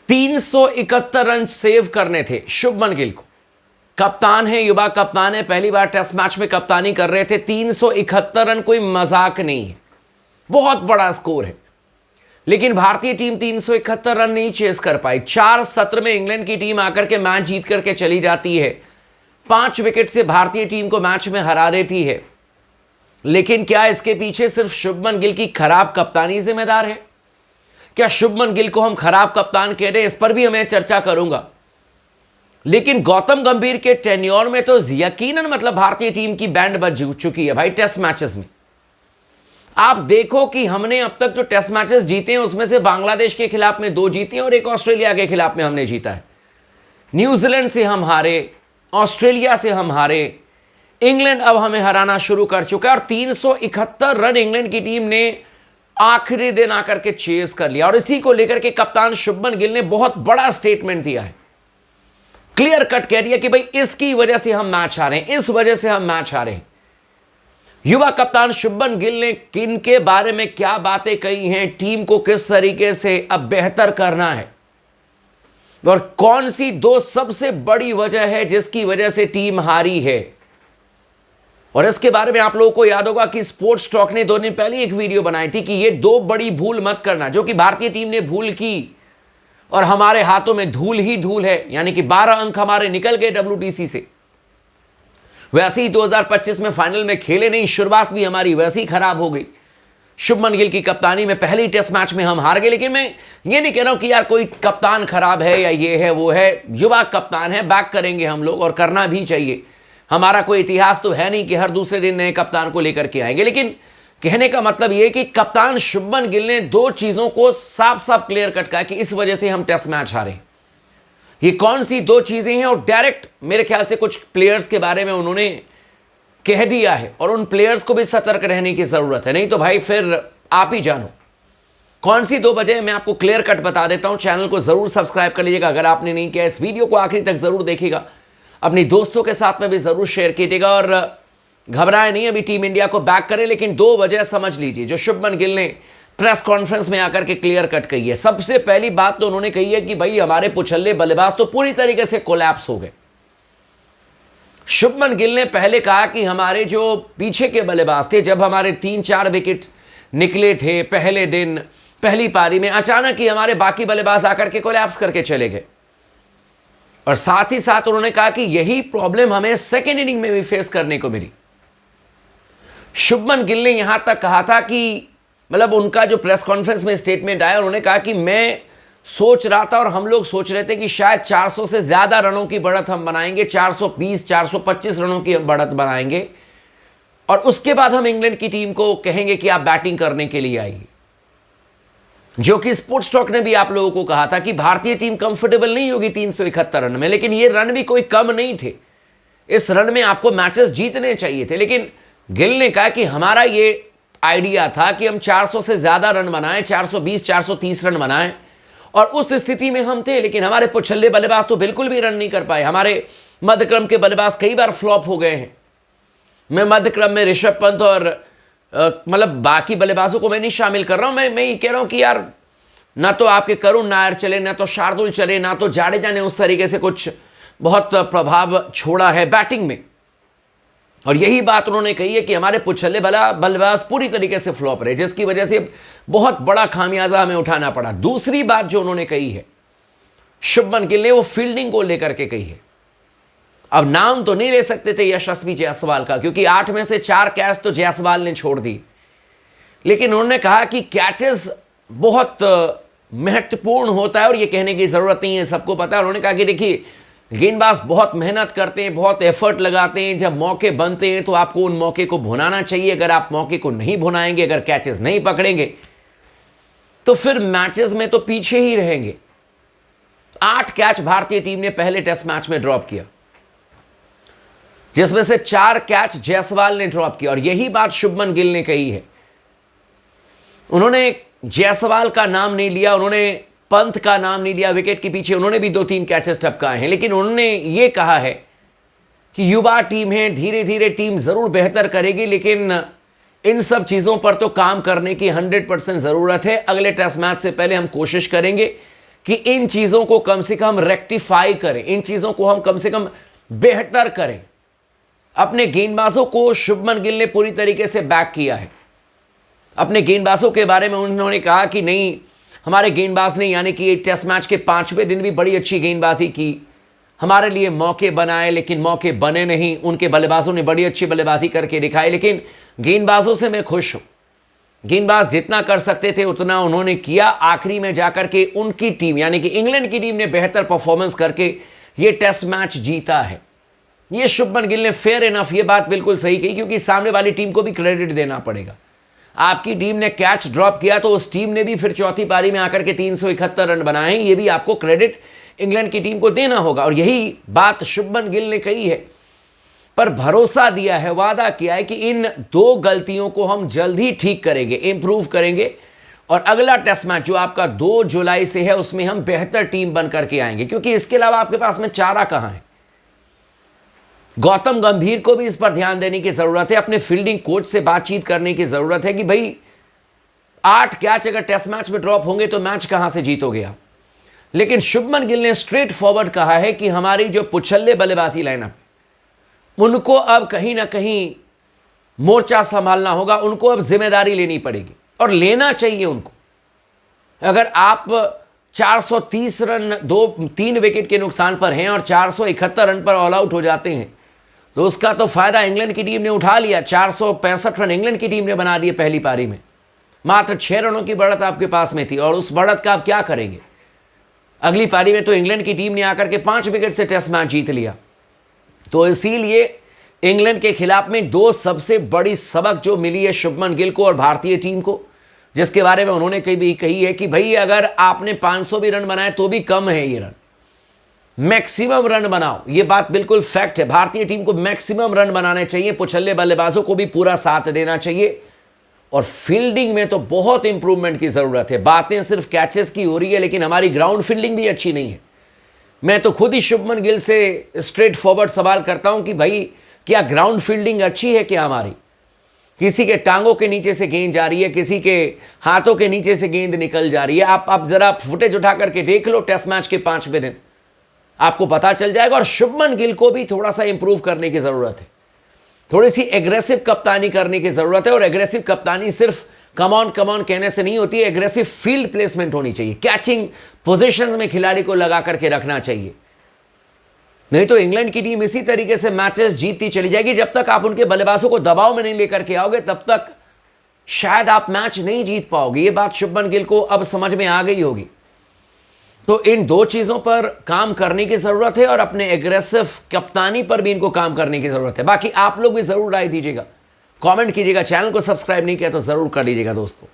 371 run save करने थे शुभमन गिल को। कप्तान है, युवा कप्तान है, पहली बार टेस्ट मैच में कप्तानी कर रहे थे। 371 रन कोई मजाक नहीं है, बहुत बड़ा स्कोर है। लेकिन भारतीय टीम 371 रन नहीं चेस कर पाई। 4 सत्र में इंग्लैंड की टीम आकर के मैच जीत करके चली जाती है, 5 विकेट से भारतीय टीम को मैच में हरा देती है। लेकिन क्या इसके पीछे सिर्फ शुभमन गिल की खराब कप्तानी जिम्मेदार है? क्या शुभमन गिल को हम खराब कप्तान कह रहे हैं? इस पर भी मैं चर्चा करूंगा। लेकिन गौतम गंभीर के टेन्योर में तो यकीनन मतलब भारतीय टीम की बैंड बज चुकी है भाई। टेस्ट मैचेस में आप देखो कि हमने अब तक जो टेस्ट मैचेस जीते हैं उसमें से बांग्लादेश के खिलाफ में 2 जीते हैं और एक ऑस्ट्रेलिया के खिलाफ में हमने जीता है। न्यूजीलैंड से हम हारे, ऑस्ट्रेलिया से हम हारे, इंग्लैंड अब हमें हराना शुरू कर चुका है और 371 रन इंग्लैंड की टीम ने आखिरी दिन आकर के चेस कर लिया। और इसी को लेकर के कप्तान शुभमन गिल ने बहुत बड़ा स्टेटमेंट दिया है, क्लियर कट कह दिया कि भाई इसकी वजह से हम मैच हारे, इस वजह से हम मैच हारे। युवा कप्तान शुभमन गिल ने किन के बारे में क्या बातें कही हैं, टीम को किस तरीके से अब बेहतर करना है और कौन सी 2 सबसे बड़ी वजह है जिसकी वजह से टीम हारी है। और इसके बारे में आप लोगों को याद होगा कि स्पोर्ट्स टॉक ने 2 दिन पहले एक वीडियो बनाई थी कि ये 2 बड़ी भूल मत करना जो कि भारतीय टीम ने भूल की और हमारे हाथों में धूल ही धूल है, यानी कि 12 अंक हमारे निकल गए WTC से। वैसे ही 2025 में फाइनल में खेले नहीं, शुरुआत भी हमारी वैसे ही खराब हो गई। शुभमन गिल की कप्तानी में पहले ही टेस्ट मैच में हम हार गए। लेकिन मैं ये नहीं कह रहा हूं कि यार कोई कप्तान खराब है या ये है वो है, युवा कप्तान है, बैक करेंगे हम लोग और करना भी चाहिए। हमारा कोई इतिहास तो है नहीं कि हर दूसरे दिन नए कप्तान को लेकर के आएंगे। लेकिन कहने का मतलब यह कि कप्तान शुभमन गिल ने 2 चीजों को साफ साफ क्लियर कट कहा कि इस वजह से हम टेस्ट मैच हारे। ये कौन सी 2 चीजें हैं और डायरेक्ट मेरे ख्याल से कुछ प्लेयर्स के बारे में उन्होंने कह दिया है और उन प्लेयर्स को भी सतर्क रहने की जरूरत है, नहीं तो भाई फिर आप ही जानो कौन सी 2 वजह। मैं आपको क्लियर कट बता देता हूं। चैनल को जरूर सब्सक्राइब कर लीजिएगा अगर आपने नहीं किया। इस वीडियो को आखिरी तक जरूर देखिएगा, अपनी दोस्तों के साथ में भी जरूर शेयर कीजिएगा और घबराए नहीं, अभी टीम इंडिया को बैक करें। लेकिन 2 वजह समझ लीजिए जो शुभमन गिल ने प्रेस कॉन्फ्रेंस में आकर के क्लियर कट कही है। सबसे पहली बात तो उन्होंने कही है कि भाई हमारे पुछल्ले बल्लेबाज तो पूरी तरीके से कोलैप्स हो गए। शुभमन गिल ने पहले कहा कि हमारे जो पीछे के बल्लेबाज थे, जब हमारे 3-4 विकेट निकले थे पहले दिन पहली पारी में, अचानक ही हमारे बाकी बल्लेबाज आकर के कोलैप्स करके चले गए। और साथ ही साथ उन्होंने कहा कि यही प्रॉब्लम हमें सेकेंड इनिंग में भी फेस करने को मिली। शुभमन गिल ने यहां तक कहा था कि मतलब उनका जो प्रेस कॉन्फ्रेंस में स्टेटमेंट आया, उन्होंने कहा कि मैं सोच रहा था और हम लोग सोच रहे थे कि शायद 400 से ज्यादा रनों की बढ़त हम बनाएंगे, 420 425 रनों की बढ़त बनाएंगे और उसके बाद हम इंग्लैंड की टीम को कहेंगे कि आप बैटिंग करने के लिए आइए। जो कि स्पोर्ट्स टॉक ने भी आप लोगों को कहा था कि भारतीय टीम कंफर्टेबल नहीं होगी 371 रन में। लेकिन ये रन भी कोई कम नहीं थे, इस रन में आपको मैचेस जीतने चाहिए थे। लेकिन गिल ने कहा कि हमारा ये आइडिया था कि हम 400 से ज्यादा रन बनाएं, 420 430 रन बनाएं और उस स्थिति में हम थे। लेकिन हमारे पुछल्ले बल्लेबाज तो बिल्कुल भी रन नहीं कर पाए। हमारे मध्यक्रम के बल्लेबाज कई बार फ्लॉप हो गए हैं। मैं मध्यक्रम में ऋषभ पंत और मतलब बाकी बल्लेबाजों को मैं नहीं शामिल कर रहा हूं। मैं ये कह रहा हूं कि यार ना तो आपके करुण नायर चले, ना तो शार्दुल चले, ना तो जाडेजा ने उस तरीके से कुछ बहुत प्रभाव छोड़ा है बैटिंग में। और यही बात उन्होंने कही है कि हमारे पुछल्ले बल्लेबाज पूरी तरीके से फ्लॉप रहे, जिसकी वजह से बहुत बड़ा खामियाजा हमें उठाना पड़ा। दूसरी बात जो उन्होंने कही है शुभमन गिल ने, वो फील्डिंग को लेकर के कही है। अब नाम तो नहीं ले सकते थे यशस्वी जायसवाल का, क्योंकि 8 में से 4 कैच तो जायसवाल ने छोड़ दी। लेकिन उन्होंने कहा कि कैचेस बहुत महत्वपूर्ण होता है और ये कहने की जरूरत नहीं है, सबको पता है। उन्होंने कहा कि देखिए गेंदबाज बहुत मेहनत करते हैं, बहुत एफर्ट लगाते हैं, जब मौके बनते हैं तो आपको उन मौके को भुनाना चाहिए। अगर आप मौके को नहीं भुनाएंगे, अगर कैचेस नहीं पकड़ेंगे तो फिर मैचेस में तो पीछे ही रहेंगे। 8 कैच भारतीय टीम ने पहले टेस्ट मैच में ड्रॉप किया, जिसमें से 4 कैच जायसवाल ने ड्रॉप किया। और यही बात शुभमन गिल ने कही है। उन्होंने जायसवाल का नाम नहीं लिया, उन्होंने पंत का नाम नहीं लिया, विकेट के पीछे उन्होंने भी 2-3 कैचेस टपकाए हैं। लेकिन उन्होंने ये कहा है कि युवा टीम है, धीरे धीरे टीम जरूर बेहतर करेगी, लेकिन इन सब चीजों पर तो काम करने की 100% जरूरत है। अगले टेस्ट मैच से पहले हम कोशिश करेंगे कि इन चीज़ों को कम से कम रेक्टिफाई करें, इन चीज़ों को हम कम से कम बेहतर करें। अपने गेंदबाजों को शुभमन गिल ने पूरी तरीके से बैक किया है। अपने गेंदबाजों के बारे में उन्होंने कहा कि नहीं, हमारे गेंदबाज ने यानी कि टेस्ट मैच के 5वें दिन भी बड़ी अच्छी गेंदबाजी की, हमारे लिए मौके बनाए लेकिन मौके बने नहीं। उनके बल्लेबाजों ने बड़ी अच्छी बल्लेबाजी करके दिखाई, लेकिन गेंदबाजों से मैं खुश हूं। गेंदबाज जितना कर सकते थे उतना उन्होंने किया। आखिरी में जाकर के उनकी टीम यानी कि इंग्लैंड की टीम ने बेहतर परफॉर्मेंस करके ये टेस्ट मैच जीता है। ये शुभमन गिल ने फेयर इनफ ये बात बिल्कुल सही कही, क्योंकि सामने वाली टीम को भी क्रेडिट देना पड़ेगा। आपकी टीम ने कैच ड्रॉप किया तो उस टीम ने भी फिर चौथी पारी में आकर के 371 रन बनाए, ये भी आपको क्रेडिट इंग्लैंड की टीम को देना होगा। और यही बात शुभमन गिल ने कही है, पर भरोसा दिया है, वादा किया है कि इन 2 गलतियों को हम जल्द ही ठीक करेंगे, इंप्रूव करेंगे, और अगला टेस्ट मैच जो आपका 2 जुलाई से है उसमें हम बेहतर टीम बन करके आएंगे। क्योंकि इसके अलावा आपके पास में चारा कहां है। गौतम गंभीर को भी इस पर ध्यान देने की जरूरत है, अपने फील्डिंग कोच से बातचीत करने की जरूरत है कि भाई 8 कैच अगर टेस्ट मैच में ड्रॉप होंगे तो मैच कहां से जीतोगे आप। लेकिन शुभमन गिल ने स्ट्रेट फॉरवर्ड कहा है कि हमारी जो पुछल्ले बल्लेबाजी लाइनअप, उनको अब कहीं ना कहीं मोर्चा संभालना होगा, उनको अब जिम्मेदारी लेनी पड़ेगी और लेना चाहिए उनको। अगर आप 430 रन 3 विकेट के नुकसान पर हैं और 471 रन पर ऑल आउट हो जाते हैं तो उसका तो फायदा इंग्लैंड की टीम ने उठा लिया। 465 रन इंग्लैंड की टीम ने बना दिए पहली पारी में, मात्र 6 रनों की बढ़त आपके पास में थी, और उस बढ़त का आप क्या करेंगे। अगली पारी में तो इंग्लैंड की टीम ने आकर के 5 विकेट से टेस्ट मैच जीत लिया। तो इसीलिए इंग्लैंड के खिलाफ में 2 सबसे बड़ी सबक जो मिली है शुभमन गिल को और भारतीय टीम को, जिसके बारे में उन्होंने कही है कि भाई अगर आपने 500 भी रन बनाए तो भी कम है ये रन, मैक्सिमम रन बनाओ। ये बात बिल्कुल फैक्ट है। भारतीय टीम को मैक्सिमम रन बनाने चाहिए, पुछल्ले बल्लेबाजों को भी पूरा साथ देना चाहिए, और फील्डिंग में तो बहुत इंप्रूवमेंट की जरूरत है। बातें सिर्फ कैचेस की हो रही है लेकिन हमारी ग्राउंड फील्डिंग भी अच्छी नहीं है। मैं तो खुद ही शुभमन गिल से स्ट्रेट फॉरवर्ड सवाल करता हूं कि भाई क्या ग्राउंड फील्डिंग अच्छी है क्या हमारी? किसी के टांगों के नीचे से गेंद जा रही है, किसी के हाथों के नीचे से गेंद निकल जा रही है। आप जरा फुटेज उठा करके देख लो टेस्ट मैच के 5वें दिन, आपको पता चल जाएगा। और शुभमन गिल को भी थोड़ा सा इंप्रूव करने की जरूरत है, थोड़ी सी एग्रेसिव कप्तानी करने की जरूरत है। और एग्रेसिव कप्तानी सिर्फ कम ऑन कहने से नहीं होती है, एग्रेसिव फील्ड प्लेसमेंट होनी चाहिए। कैचिंग पोजीशन में खिलाड़ी को लगा करके रखना चाहिए, नहीं तो इंग्लैंड की टीम इसी तरीके से मैचेस जीतती चली जाएगी। जब तक आप उनके बल्लेबाजों को दबाव में नहीं लेकर के आओगे तब तक शायद आप मैच नहीं जीत पाओगे। ये बात शुभमन गिल को अब समझ में आ गई होगी। तो इन 2 चीजों पर काम करने की जरूरत है और अपने एग्रेसिव कप्तानी पर भी इनको काम करने की जरूरत है। बाकी आप लोग भी जरूर राय दीजिएगा, कमेंट कीजिएगा, चैनल को सब्सक्राइब नहीं किया तो जरूर कर लीजिएगा दोस्तों।